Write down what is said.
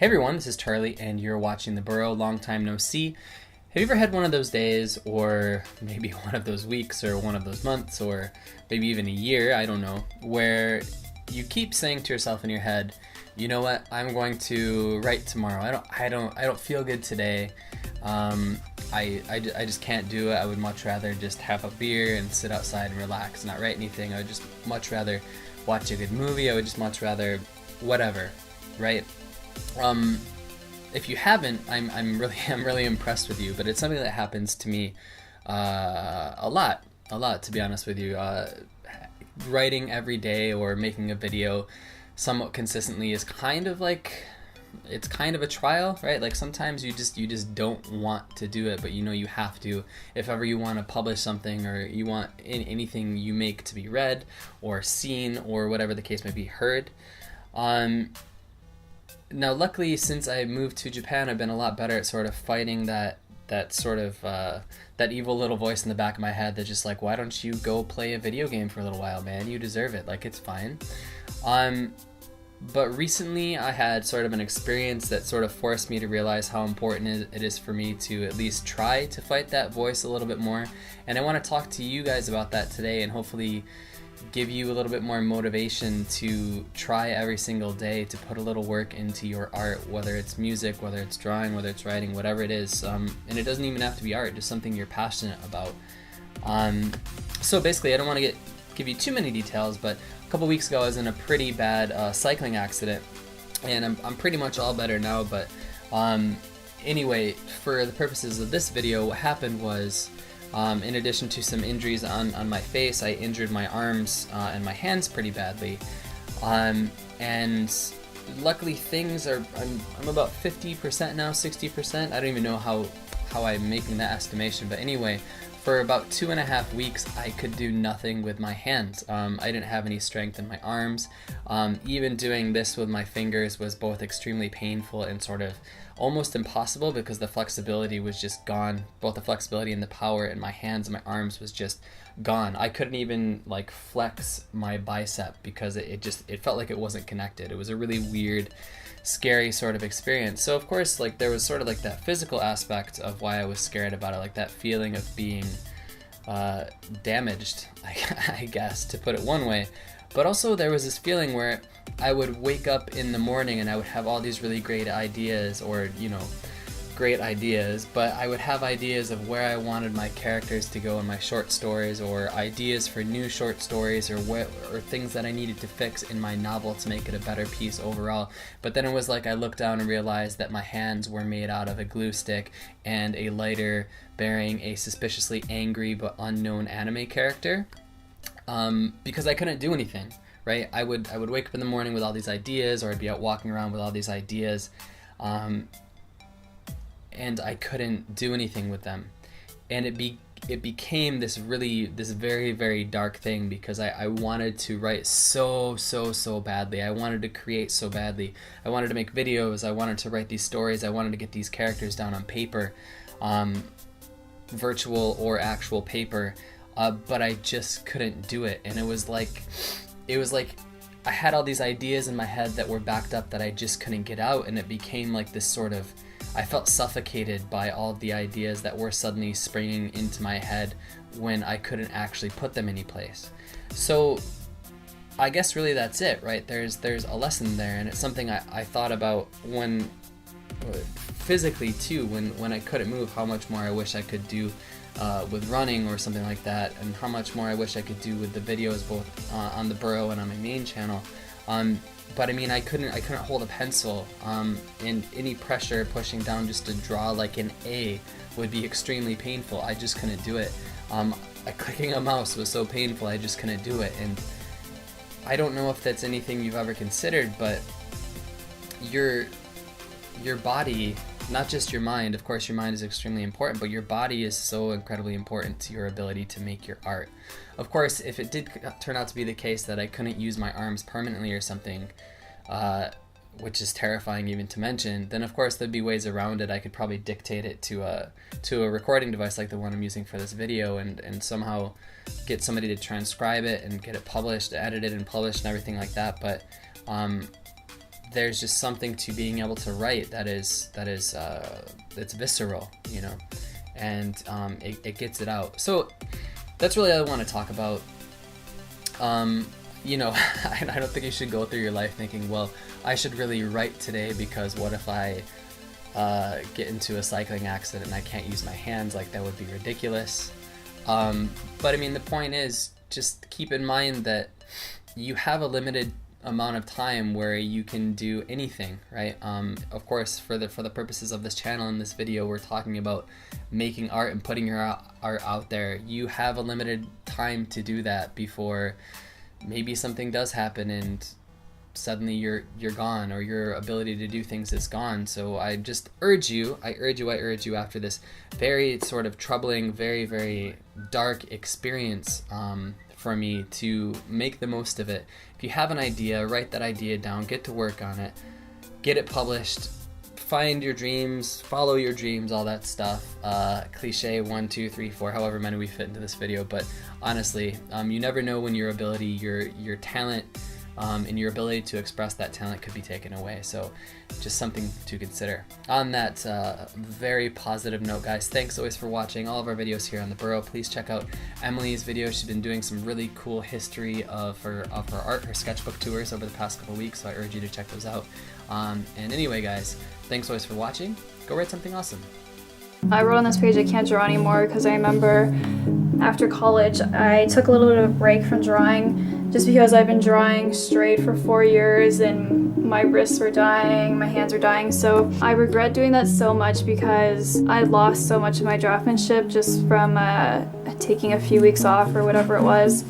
Hey everyone, this is Charlie, and you're watching The Burrow. Long time no see. Have you ever had one of those days, or maybe one of those weeks, or one of those months, or maybe even a year, I don't know, where you keep saying to yourself in your head, you know what, I'm going to write tomorrow. I don't feel good today. I just can't do it. I would much rather just have a beer and sit outside and relax, not write anything. I would just much rather watch a good movie. I would just much rather whatever, right? If you haven't, I'm really impressed with you. But it's something that happens to me a lot, to be honest with you. Writing every day or making a video somewhat consistently is kind of like, it's kind of a trial, right? Like sometimes you just don't want to do it, but you know you have to if ever you want to publish something, or you want anything you make to be read or seen, or whatever the case may be, heard. Now, luckily, since I moved to Japan, I've been a lot better at sort of fighting that sort of that evil little voice in the back of my head that's just like, why don't you go play a video game for a little while, man? You deserve it. Like, it's fine. But recently, I had sort of an experience that sort of forced me to realize how important it is for me to at least try to fight that voice a little bit more. And I want to talk to you guys about that today, and hopefully give you a little bit more motivation to try every single day to put a little work into your art, whether it's music, whether it's drawing, whether it's writing, whatever it is. And it doesn't even have to be art, just something you're passionate about. So basically, I don't want to give you too many details, but a couple weeks ago I was in a pretty bad cycling accident, and I'm pretty much all better now. But anyway, for the purposes of this video, what happened was, in addition to some injuries on my face, I injured my arms and my hands pretty badly. And luckily things are, I'm about 50% now, 60%. I don't even know how I'm making that estimation. But anyway, for about 2.5 weeks, I could do nothing with my hands. I didn't have any strength in my arms. Even doing this with my fingers was both extremely painful and sort of almost impossible, because the flexibility was just gone. Both the flexibility and the power in my hands and my arms was just gone. I couldn't even like flex my bicep because it felt like it wasn't connected. It was a really weird, scary sort of experience. So of course, like, there was sort of like that physical aspect of why I was scared about it, like that feeling of being damaged, I guess, to put it one way. But also there was this feeling where I would wake up in the morning and I would have all these really great ideas, or, you know, great ideas, but I would have ideas of where I wanted my characters to go in my short stories, or ideas for new short stories, or things that I needed to fix in my novel to make it a better piece overall. But then it was like I looked down and realized that my hands were made out of a glue stick and a lighter bearing a suspiciously angry but unknown anime character. Because I couldn't do anything, right? I would wake up in the morning with all these ideas, or I'd be out walking around with all these ideas, and I couldn't do anything with them. And it became this very, very dark thing, because I wanted to write so badly. I wanted to create so badly. I wanted to make videos. I wanted to write these stories. I wanted to get these characters down on paper, virtual or actual paper. But I just couldn't do it. And it was like I had all these ideas in my head that were backed up that I just couldn't get out. And it became like this sort of, I felt suffocated by all of the ideas that were suddenly springing into my head when I couldn't actually put them any place. So I guess really that's it, right? There's a lesson there, and it's something I thought about when physically too, when I couldn't move, how much more I wish I could do with running or something like that, and how much more I wish I could do with the videos, both on the Burrow and on my main channel. But I mean, I couldn't hold a pencil, and any pressure pushing down just to draw like an A would be extremely painful. I just couldn't do it. Clicking a mouse was so painful, I just couldn't do it. And I don't know if that's anything you've ever considered, but your body, not just your mind, of course your mind is extremely important, but your body is so incredibly important to your ability to make your art. Of course, if it did turn out to be the case that I couldn't use my arms permanently or something, which is terrifying even to mention, then of course there'd be ways around it. I could probably dictate it to a recording device like the one I'm using for this video, and somehow get somebody to transcribe it and get it published, edited and published and everything like that. But there's just something to being able to write that is it's visceral, you know, and it gets it out. So that's really all I want to talk about. You know, I don't think you should go through your life thinking, well, I should really write today because what if I get into a cycling accident and I can't use my hands? Like, that would be ridiculous. But I mean, the point is, just keep in mind that you have a limited amount of time where you can do anything, right? Of course, for the purposes of this channel and this video, we're talking about making art and putting your art out there. You have a limited time to do that before maybe something does happen and suddenly you're gone, or your ability to do things is gone. So I just urge you after this very sort of troubling, very, very dark experience for me, to make the most of it. If you have an idea, write that idea down, get to work on it, get it published, find your dreams, follow your dreams, all that stuff. Cliche 1, 2, 3, 4, however many we fit into this video. But honestly, you never know when your ability, your talent, and your ability to express that talent could be taken away. So just something to consider. On that very positive note, guys, thanks always for watching all of our videos here on The Burrow. Please check out Emily's video. She's been doing some really cool history of her art, her sketchbook tours over the past couple weeks, so I urge you to check those out. And anyway, guys, thanks always for watching. Go write something awesome. I wrote on this page I can't draw anymore because I remember after college I took a little bit of a break from drawing just because I've been drawing straight for 4 years and my wrists were dying, my hands were dying. So I regret doing that so much because I lost so much of my draughtsmanship just from taking a few weeks off or whatever it was.